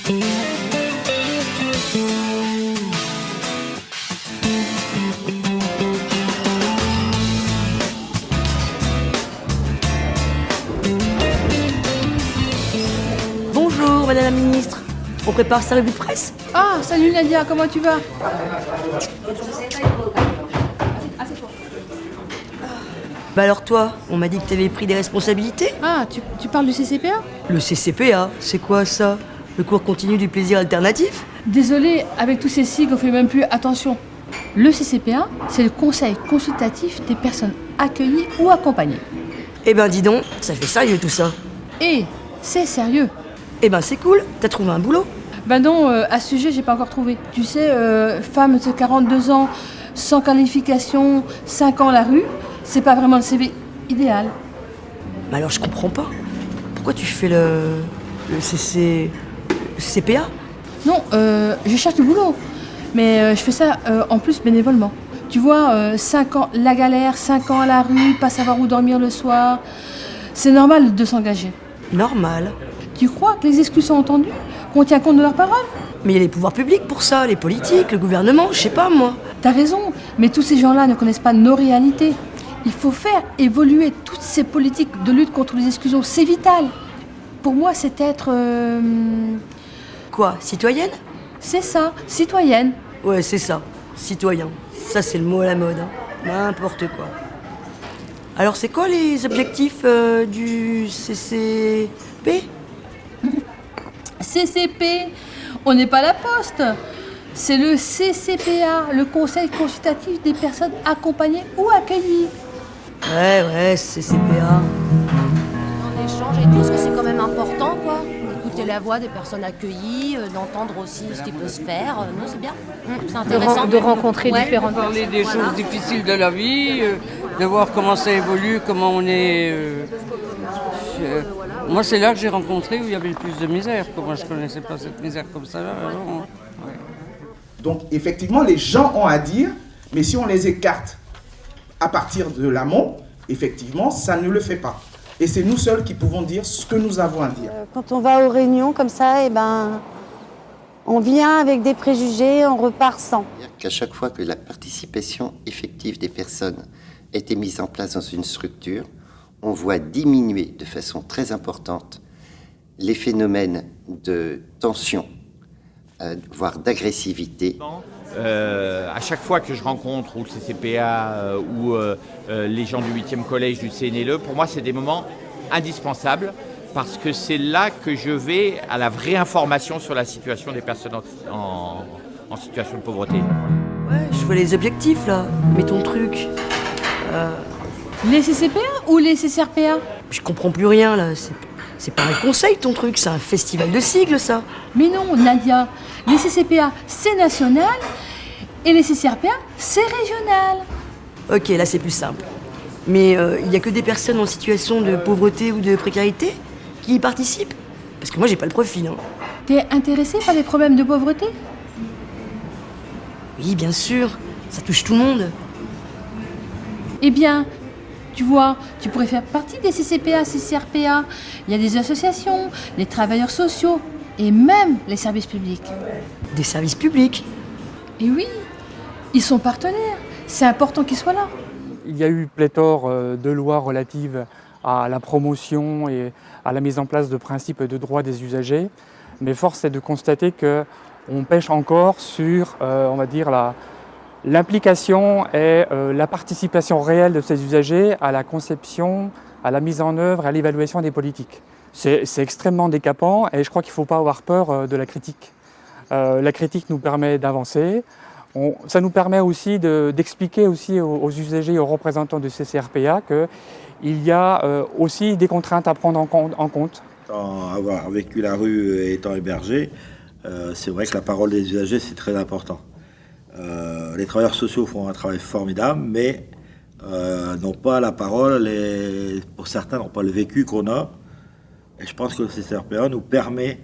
Bonjour Madame la Ministre, on prépare sa revue de presse? Ah, salut Nadia, comment tu vas? Bah alors toi, on m'a dit que t'avais pris des responsabilités? Ah, tu parles du CCPA? Le CCPA, c'est quoi ça? Le cours continu du plaisir alternatif? Désolée, avec tous ces sigles, on fait même plus attention. Le CCPA, c'est le Conseil consultatif des personnes accueillies ou accompagnées. Eh ben dis donc, ça fait sérieux tout ça. Et c'est sérieux. Eh ben c'est cool, t'as trouvé un boulot? Ben non, à ce sujet, j'ai pas encore trouvé. Tu sais, femme de 42 ans, sans qualification, 5 ans à la rue, c'est pas vraiment le CV idéal. Mais alors je comprends pas. Pourquoi tu fais le CCPA? Non, je cherche du boulot. Mais je fais ça en plus bénévolement. Tu vois, 5 ans la galère, 5 ans à la rue, pas savoir où dormir le soir. C'est normal de s'engager. Normal. Tu crois que les exclus sont entendus? Qu'on tient compte de leurs paroles? Mais il y a les pouvoirs publics pour ça, les politiques, le gouvernement, je sais pas moi. T'as raison, mais tous ces gens-là ne connaissent pas nos réalités. Il faut faire évoluer toutes ces politiques de lutte contre les exclusions, c'est vital. Pour moi, c'est être... Quoi, citoyenne? c'est ça, citoyenne. Ouais, c'est ça, citoyen. Ça c'est le mot à la mode, hein. N'importe quoi. Alors c'est quoi les objectifs du CCP? CCP, on n'est pas la poste. C'est le CCPA, le Conseil consultatif des personnes accompagnées ou accueillies. Ouais, CCPA. En échange et tout, parce que c'est quand même important, quoi. D'écouter la voix des personnes accueillies, d'entendre aussi ce qui peut se faire. Non, c'est bien. C'est intéressant. De rencontrer différentes Parler des choses difficiles de la vie, de voir comment ça évolue, comment on est... Moi, c'est là que j'ai rencontré où il y avait le plus de misère. Moi, je ne connaissais pas cette misère comme ça là avant. Ouais. Donc effectivement, les gens ont à dire, mais si on les écarte à partir de l'amont, effectivement, ça ne le fait pas. Et c'est nous seuls qui pouvons dire ce que nous avons à dire. Quand on va aux réunions comme ça, eh ben, on vient avec des préjugés, on repart sans. C'est-à-dire qu'à chaque fois que la participation effective des personnes a été mise en place dans une structure, on voit diminuer de façon très importante les phénomènes de tension, voire d'agressivité. À chaque fois que je rencontre ou le CCPA ou les gens du 8e collège du CNLE, pour moi c'est des moments indispensables parce que c'est là que je vais à la vraie information sur la situation des personnes en situation de pauvreté. Ouais, je vois les objectifs là, mais ton truc... Les CCPA ou les CCRPA? Je comprends plus rien là, c'est pas un conseil ton truc, c'est un festival de sigles ça. Mais non, Nadia, les CCPA, c'est national et les CCRPA, c'est régional. Ok, là c'est plus simple. Mais il y a que des personnes en situation de pauvreté ou de précarité qui y participent? Parce que moi j'ai pas le profil. Hein. T'es intéressé par les problèmes de pauvreté? Oui, bien sûr, ça touche tout le monde. Eh bien, tu vois, tu pourrais faire partie des CCPA, CCRPA. Il y a des associations, les travailleurs sociaux et même les services publics. Des services publics? Et oui, ils sont partenaires. C'est important qu'ils soient là. Il y a eu pléthore de lois relatives à la promotion et à la mise en place de principes de droit des usagers. Mais force est de constater qu'on pêche encore sur, on va dire, l'implication et la participation réelle de ces usagers à la conception, à la mise en œuvre et à l'évaluation des politiques. C'est extrêmement décapant et je crois qu'il ne faut pas avoir peur de la critique. La critique nous permet d'avancer. Ça nous permet aussi d'expliquer aussi aux usagers et aux représentants du CCRPA qu'il y a aussi des contraintes à prendre en compte. Avoir vécu la rue et étant hébergé, c'est vrai que la parole des usagers, c'est très important. Les travailleurs sociaux font un travail formidable, mais n'ont pas la parole et pour certains n'ont pas le vécu qu'on a. Et je pense que le CCRPA nous permet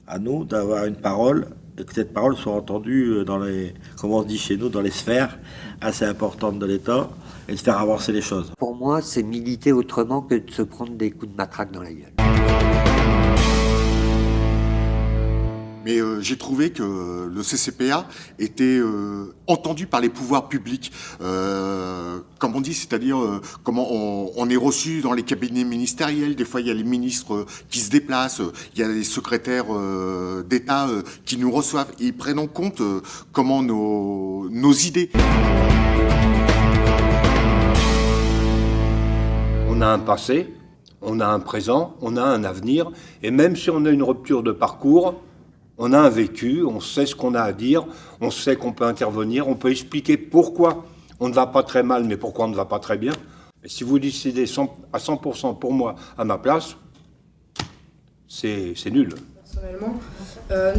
à nous d'avoir une parole et que cette parole soit entendue dans les, comme on dit chez nous, dans les sphères assez importantes de l'État et de faire avancer les choses. Pour moi, c'est militer autrement que de se prendre des coups de matraque dans la gueule. Mais j'ai trouvé que le CCPA était entendu par les pouvoirs publics. Comme on dit, c'est-à-dire comment on est reçu dans les cabinets ministériels. Des fois, il y a les ministres qui se déplacent, il y a les secrétaires d'État qui nous reçoivent. Ils prennent en compte comment nos idées. On a un passé, on a un présent, on a un avenir. Et même si on a une rupture de parcours, on a un vécu, on sait ce qu'on a à dire, on sait qu'on peut intervenir, on peut expliquer pourquoi on ne va pas très mal, mais pourquoi on ne va pas très bien. Et si vous décidez à 100% pour moi à ma place, c'est nul. Personnellement,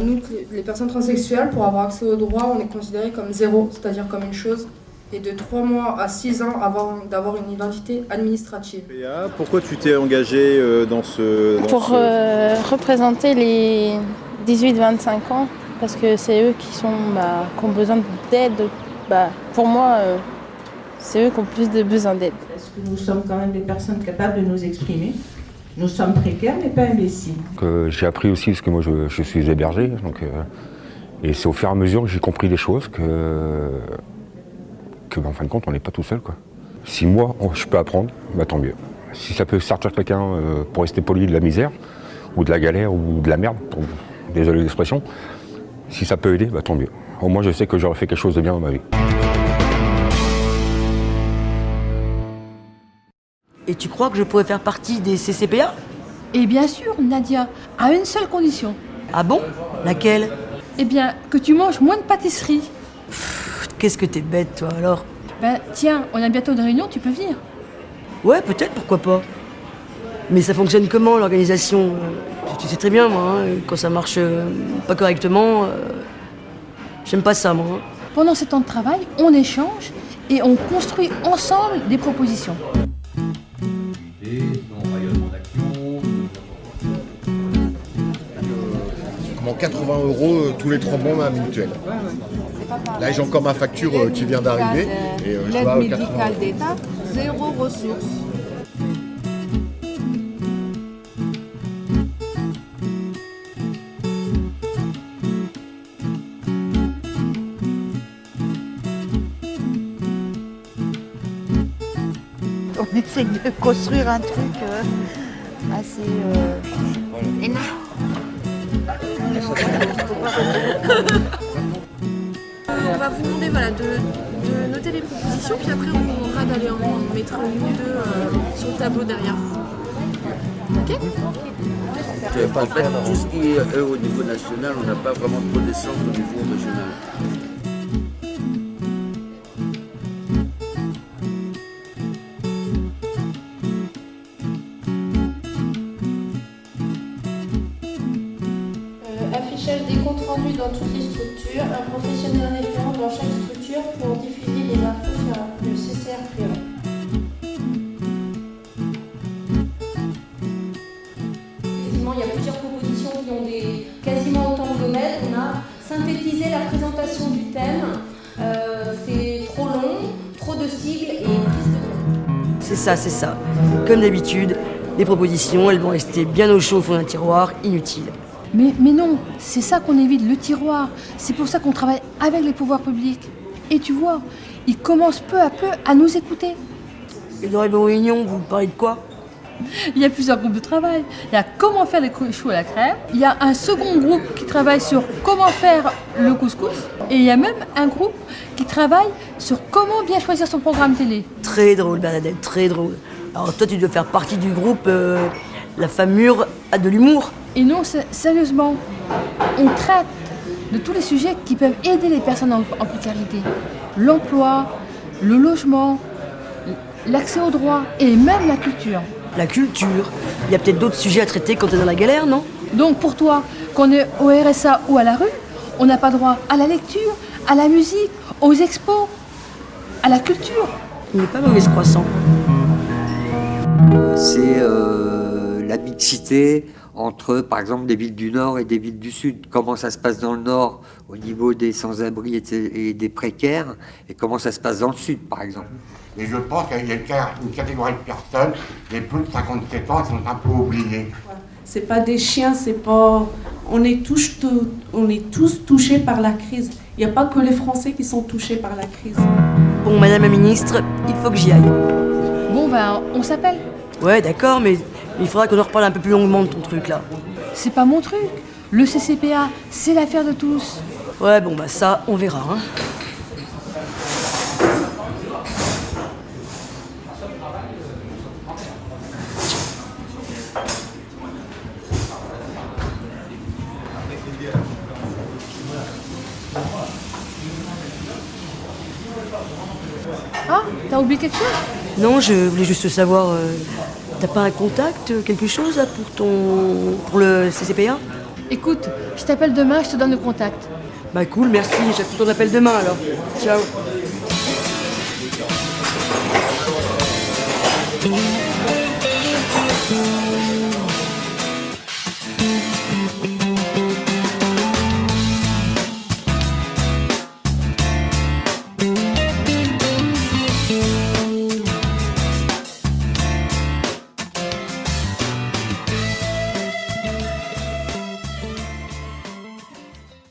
nous, les personnes transsexuelles, pour avoir accès aux droits, on est considérés comme zéro, c'est-à-dire comme une chose. Et de 3 mois à 6 ans avant d'avoir une identité administrative. Pourquoi tu t'es engagé dans ce... Pour représenter les 18-25 ans, parce que c'est eux qui ont besoin d'aide. Pour moi, c'est eux qui ont plus de besoin d'aide. Parce que nous sommes quand même des personnes capables de nous exprimer. Nous sommes précaires, mais pas imbéciles. J'ai appris aussi, parce que moi je suis hébergé, et c'est au fur et à mesure que j'ai compris des choses que en fin de compte, on n'est pas tout seul, quoi. Si moi, je peux apprendre, tant mieux. Si ça peut sortir quelqu'un, pour rester poli, de la misère, ou de la galère, ou de la merde, désolé l'expression, si ça peut aider, tant mieux. Au moins, je sais que j'aurais fait quelque chose de bien dans ma vie. Et tu crois que je pourrais faire partie des CCPA? Et bien sûr, Nadia, à une seule condition. Ah bon? Laquelle? Eh bien, que tu manges moins de pâtisserie. Qu'est-ce que t'es bête, toi, alors? Tiens, on a bientôt une réunion, tu peux venir. Ouais, peut-être, pourquoi pas. Mais ça fonctionne comment, l'organisation? Tu sais très bien, moi, quand ça marche pas correctement, j'aime pas ça, moi. Pendant ces temps de travail, on échange et on construit ensemble des propositions. Comment 80 € tous les 3 mois à ma mutuelle. Là, j'ai encore ma facture qui vient d'arriver. L'aide médicale d'État, 0 ressources. On essaie de construire un truc assez... Léna. On va vous demander de noter les propositions, puis après on vous demandera d'aller en mettre une ou deux sur le tableau derrière vous. Ok? En fait, tout ce qui est au niveau national, on n'a pas vraiment de connaissances au niveau régional. Affichage des comptes rendus dans toutes les structures, un professionnel référent dans chaque structure pour diffuser les infos sur le CCRPE. Effectivement, il y a plusieurs propositions qui ont quasiment autant de domaines. On a synthétisé la présentation du thème. C'est trop long, trop de sigles et prise de temps. C'est ça. Comme d'habitude, les propositions, elles vont rester bien au chaud au fond d'un tiroir, inutiles. Mais non, c'est ça qu'on évite, le tiroir. C'est pour ça qu'on travaille avec les pouvoirs publics. Et tu vois, ils commencent peu à peu à nous écouter. Et dans les réunions, vous parlez de quoi? Il y a plusieurs groupes de travail. Il y a comment faire les choux à la crème. Il y a un second groupe qui travaille sur comment faire le couscous. Et il y a même un groupe qui travaille sur comment bien choisir son programme télé. Très drôle, Bernadette, très drôle. Alors toi, tu dois faire partie du groupe La Femme Mûre a de l'humour. Et non, sérieusement, on traite de tous les sujets qui peuvent aider les personnes en précarité. L'emploi, le logement, l'accès aux droits et même la culture. La culture? Il y a peut-être d'autres sujets à traiter quand t'es dans la galère, non? Donc pour toi, qu'on est au RSA ou à la rue, on n'a pas droit à la lecture, à la musique, aux expos, à la culture. Il n'est pas mauvais ce croissant. C'est la mixité entre, par exemple, des villes du Nord et des villes du Sud. Comment ça se passe dans le Nord au niveau des sans-abri et des précaires, et comment ça se passe dans le Sud, par exemple. Et je pense qu'il y a une catégorie de personnes, les plus de 57 ans, qui sont un peu oubliées. C'est pas des chiens, c'est pas... On est tous touchés par la crise. Il n'y a pas que les Français qui sont touchés par la crise. Bon, Madame la Ministre, il faut que j'y aille. Bon, ben, on s'appelle. Ouais, d'accord, mais il faudra qu'on en reparle un peu plus longuement de ton truc, là. C'est pas mon truc. Le CCPA, c'est l'affaire de tous. Ouais, bon, bah ça, on verra, hein. Ah, t'as oublié quelque chose? Non, je voulais juste savoir, t'as pas un contact, quelque chose, là, pour le CCPA? Écoute, je t'appelle demain, je te donne le contact. Bah cool, merci, j'attends ton appel demain, alors. Ciao.